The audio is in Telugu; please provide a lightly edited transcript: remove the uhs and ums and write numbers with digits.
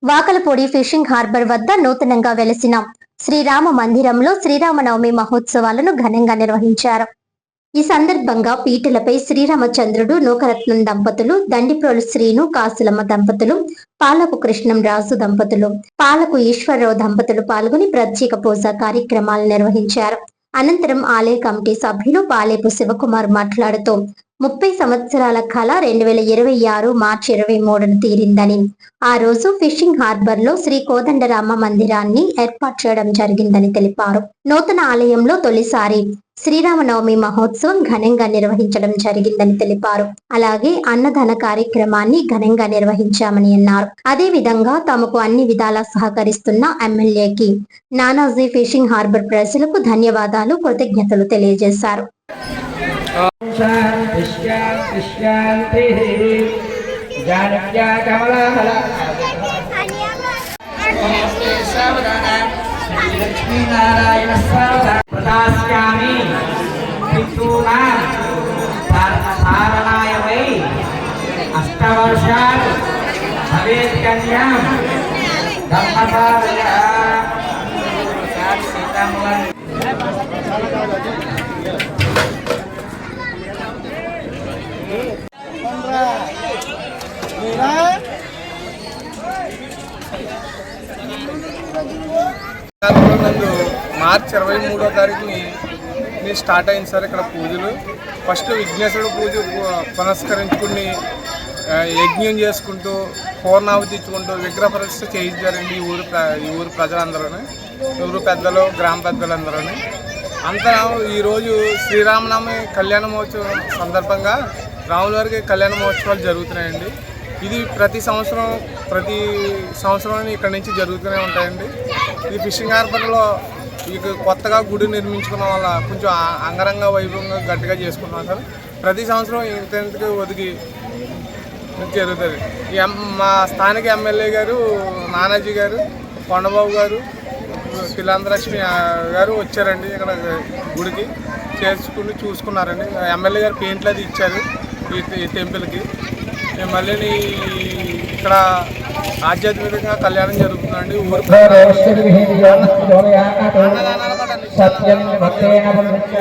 వాకలపూడి ఫిషింగ్ హార్బర్ వద్ద నూతనంగా వెలసిన శ్రీరామ మందిరంలో శ్రీరామనవమి మహోత్సవాలను ఘనంగా నిర్వహించారు. ఈ సందర్భంగా పీటలపై శ్రీరామచంద్రుడు, నూకరత్నం దంపతులు, దండిప్రోలు శ్రీను, కాసులమ్మ దంపతులు, పాలకు కృష్ణం రాజు దంపతులు, పాలకు ఈశ్వరరావు దంపతులు పాల్గొని ప్రత్యేక పూజా కార్యక్రమాలు నిర్వహించారు. అనంతరం ఆలయ కమిటీ సభ్యులు పాలేపు శివకుమార్ మాట్లాడుతూ 30 సంవత్సరాల కళ 2026 మార్చి 23న తీరిందని, ఆ రోజు ఫిషింగ్ హార్బర్ లో శ్రీ కోదండరామ మందిరాన్ని ఏర్పాటు చేయడం జరిగిందని తెలిపారు. నూతన ఆలయంలో తొలిసారి శ్రీరామనవమి మహోత్సవం ఘనంగా నిర్వహించడం జరిగిందని తెలిపారు. అలాగే అన్నదాన కార్యక్రమాన్ని ఘనంగా నిర్వహించామని అన్నారు. అదే విధంగా తమకు అన్ని విధాలా సహకరిస్తున్న ఎమ్మెల్యేకి, నానాజీ ఫిషింగ్ హార్బర్ ప్రజలకు ధన్యవాదాలు, కృతజ్ఞతలు తెలియజేశారు. లక్ష్మీనారాయణ ప్రదాస్యామి పితॄణాం ధారణాయ వై అష్టవర్షాలు భవేత్ కన్యాం ధర్మసారయ సీతాములం. నందు మార్చి 23వ తారీఖుని స్టార్ట్ అయింది సార్ ఇక్కడ పూజలు. ఫస్ట్ విఘ్నేశ్వరుడు పూజ పునస్కరించుకుని యజ్ఞం చేసుకుంటూ పూర్ణాహుతి ఇచ్చుకుంటూ విగ్రహ ప్రతిష్ఠ చేయించారండి ఈ ఊరు ప్రజలందరూ, ఊరు పెద్దలు, గ్రామ పెద్దలందరూ. అంతా ఈరోజు శ్రీరామనవమి కళ్యాణ మహోత్సవం సందర్భంగా రాముల వారికి కళ్యాణ మహోత్సవాలు జరుగుతున్నాయండి. ఇది ప్రతి సంవత్సరం ఇక్కడ నుంచి జరుగుతూనే ఉంటాయండి. ఇది ఫిషింగ్ హార్బర్లో కొత్తగా గుడి నిర్మించుకున్న వల్ల కొంచెం అంగరంగ వైభవంగా గట్టిగా చేసుకుంటున్నాం సార్. ప్రతి సంవత్సరం ఇంతగా ఒదిగి జరుగుతుంది. మా స్థానిక ఎమ్మెల్యే గారు నానాజీ గారు, కొండబాబు గారు, పిల్లందలక్ష్మి గారు వచ్చారండి. ఇక్కడ గుడికి చేసుకుని చూసుకున్నారండి. ఎమ్మెల్యే గారు పెయింట్లు అది ఇచ్చారు ఈ టెంపుల్కి. మళ్ళీ ఇక్కడ ఆధ్యాత్మికంగా కళ్యాణం జరుగుతుందండి. ఊరు